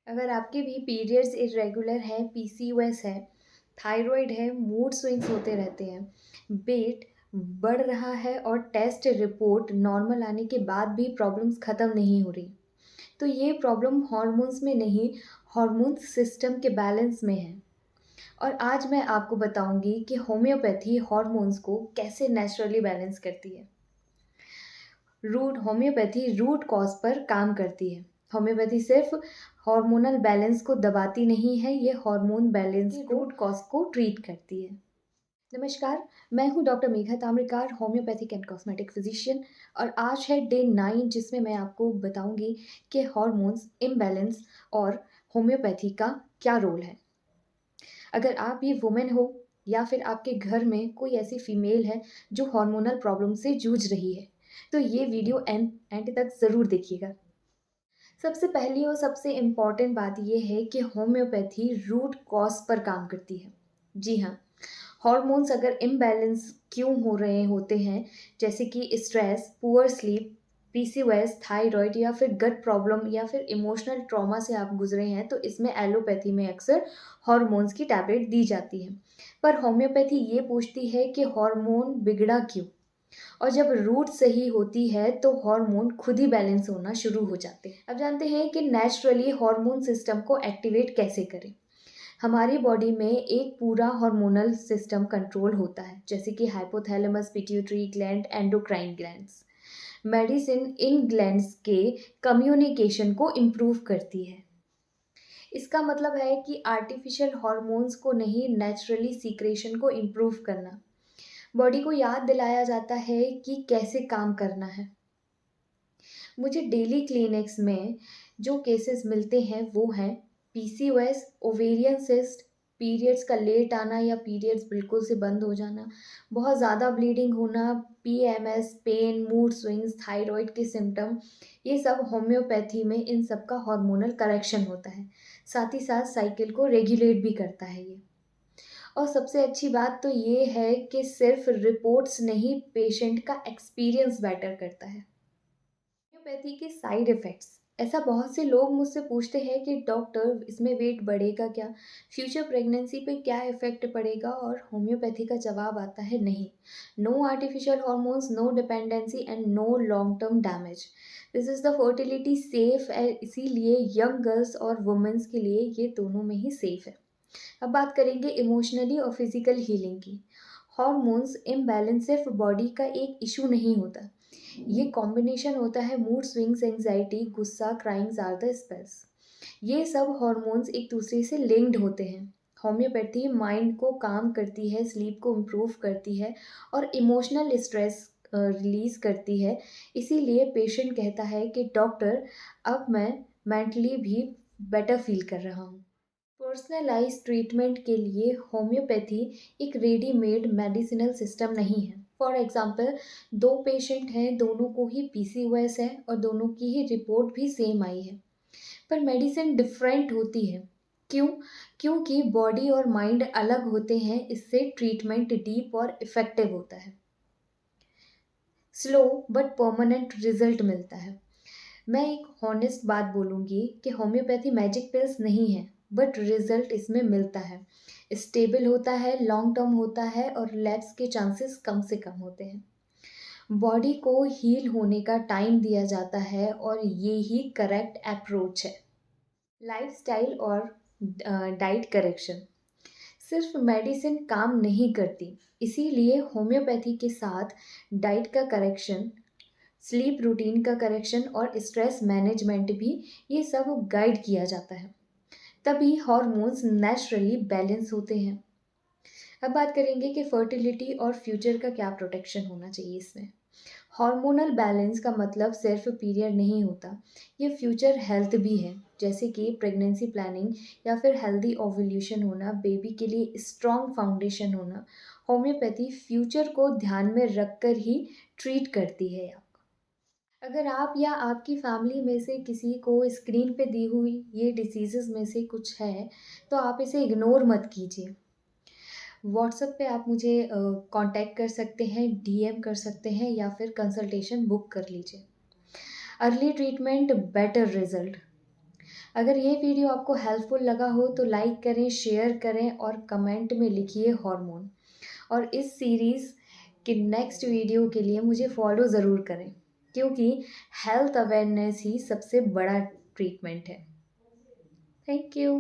अगर आपके भी पीरियड्स इर्रेगुलर हैं, पीसीओएस है, थायराइड है, मूड स्विंग्स होते रहते हैं, वेट बढ़ रहा है और टेस्ट रिपोर्ट नॉर्मल आने के बाद भी प्रॉब्लम्स ख़त्म नहीं हो रही, तो ये प्रॉब्लम हॉर्मोन्स में नहीं, हार्मोन सिस्टम के बैलेंस में है। और आज मैं आपको बताऊंगी कि होम्योपैथी हार्मोन्स को कैसे नेचुरली बैलेंस करती है। होम्योपैथी रूट कॉज पर काम करती है। होम्योपैथी सिर्फ हार्मोनल बैलेंस को दबाती नहीं है, ये हार्मोन बैलेंस को रूट कॉज को ट्रीट करती है। नमस्कार, मैं हूं doctor Megha Tamrakar, homeopathic and cosmetic physician. और आज है डे 9 जिसमें मैं आपको बताऊंगी कि हार्मोन्स इम्बैलेंस और होम्योपैथी का क्या रोल है। अगर आप भी वुमेन हो या फिर आपके घर में कोई ऐसी फीमेल है जो हार्मोनल प्रॉब्लम से जूझ रही है, तो ये वीडियो एंड एंड तक ज़रूर देखिएगा। सबसे पहली और सबसे इम्पॉर्टेंट बात यह है कि होम्योपैथी रूट कॉज पर काम करती है। जी हाँ, हॉर्मोन्स अगर इम्बैलेंस क्यों हो रहे होते हैं, जैसे कि stress, poor sleep, PCOS, thyroid या फिर गट प्रॉब्लम या फिर इमोशनल ट्रॉमा से आप गुजरे हैं, तो इसमें एलोपैथी में अक्सर हॉर्मोन्स की टैबलेट दी जाती है। पर होम्योपैथी ये पूछती है कि हार्मोन बिगड़ा क्यों, और जब रूट सही होती है तो हार्मोन खुद ही बैलेंस होना शुरू हो जाते हैं। अब जानते हैं कि नेचुरली हार्मोन सिस्टम को एक्टिवेट कैसे करें। हमारी बॉडी में एक पूरा हार्मोनल सिस्टम कंट्रोल होता है, जैसे कि hypothalamus, pituitary gland, endocrine glands. Medicine in glands के कम्युनिकेशन को इम्प्रूव करती है। इसका मतलब है कि आर्टिफिशियल हार्मोन्स को नहीं, नेचुरली सीक्रेशन को इम्प्रूव करना। बॉडी को याद दिलाया जाता है कि कैसे काम करना है। मुझे डेली क्लिनिक्स में जो केसेस मिलते हैं वो हैं पीसीओएस, ओवेरियन सिस्ट, पीरियड्स का लेट आना या पीरियड्स बिल्कुल से बंद हो जाना, बहुत ज़्यादा ब्लीडिंग होना, PMS, pain, mood swings, thyroid के सिम्टम। ये सब होम्योपैथी में इन सब का हार्मोनल करेक्शन होता है। साथ ही साथ साइकिल को रेगुलेट भी करता है ये। और सबसे अच्छी बात तो ये है कि सिर्फ रिपोर्ट्स नहीं, पेशेंट का एक्सपीरियंस बेटर करता है। होम्योपैथी के साइड इफ़ेक्ट्स, ऐसा बहुत से लोग मुझसे पूछते हैं कि डॉक्टर इसमें वेट बढ़ेगा क्या, फ्यूचर प्रेगनेंसी पे क्या इफ़ेक्ट पड़ेगा, और होम्योपैथी का जवाब आता है नहीं। No artificial hormones, no dependency and no long term damage. This is the fertility safe, इसीलिए यंग गर्ल्स और वुमेंस के लिए ये दोनों में ही सेफ है। अब बात करेंगे इमोशनली और फिजिकल हीलिंग की। हॉर्मोन्स इम्बैलेंस सिर्फ बॉडी का एक इशू नहीं होता, ये कॉम्बिनेशन होता है मूड स्विंग्स, एंग्जाइटी, गुस्सा, क्राइंग्स आर द स्पेल्स। ये सब हॉर्मोन्स एक दूसरे से लिंक्ड होते हैं। होम्योपैथी माइंड को काम करती है, स्लीप को इम्प्रूव करती है और इमोशनल स्ट्रेस रिलीज करती है। इसीलिए पेशेंट कहता है कि डॉक्टर, अब मैं मेंटली भी बेटर फील कर रहा हूँ। पर्सनलाइज ट्रीटमेंट के लिए होम्योपैथी एक रेडीमेड मेडिसिनल सिस्टम नहीं है। फॉर एग्जांपल, दो पेशेंट हैं, दोनों को ही पीसीओएस है और दोनों की ही रिपोर्ट भी सेम आई है, पर मेडिसिन डिफरेंट होती है। क्यों? क्योंकि बॉडी और माइंड अलग होते हैं, इससे ट्रीटमेंट डीप और इफ़ेक्टिव होता है। स्लो बट परमानेंट रिजल्ट मिलता है। मैं एक हॉनेस्ट बात बोलूँगी कि होम्योपैथी मैजिक पिल्स नहीं है, बट रिजल्ट इसमें मिलता है। स्टेबल होता है, लॉन्ग टर्म होता है और लैप्स के चांसेस कम से कम होते हैं। बॉडी को हील होने का टाइम दिया जाता है और ये ही करेक्ट अप्रोच है। लाइफस्टाइल और डाइट करेक्शन, सिर्फ मेडिसिन काम नहीं करती, इसीलिए होम्योपैथी के साथ डाइट का करेक्शन, स्लीप रूटीन का करेक्शन और स्ट्रेस मैनेजमेंट भी, ये सब गाइड किया जाता है। तभी हॉर्मोन्स नेचुरली बैलेंस होते हैं। अब बात करेंगे कि फर्टिलिटी और फ्यूचर का क्या प्रोटेक्शन होना चाहिए इसमें। हार्मोनल बैलेंस का मतलब सिर्फ पीरियड नहीं होता, ये फ्यूचर हेल्थ भी है, जैसे कि प्रेगनेंसी प्लानिंग या फिर हेल्दी ओव्यूलेशन होना, बेबी के लिए स्ट्रॉन्ग फाउंडेशन होना। होम्योपैथी फ्यूचर को ध्यान में रखकर ही ट्रीट करती है। अगर आप या आपकी फैमिली में से किसी को स्क्रीन पे दी हुई ये डिसीज़ेज़ में से कुछ है, तो आप इसे इग्नोर मत कीजिए। व्हाट्सएप पे आप मुझे कांटेक्ट कर सकते हैं, डीएम कर सकते हैं या फिर कंसल्टेशन बुक कर लीजिए। Early treatment, better result. अगर ये वीडियो आपको हेल्पफुल लगा हो तो लाइक करें, शेयर करें और कमेंट में लिखिए हार्मोन। और इस सीरीज़ के नेक्स्ट वीडियो के लिए मुझे फॉलो ज़रूर करें, क्योंकि हेल्थ अवेयरनेस ही सबसे बड़ा ट्रीटमेंट है। Thank you.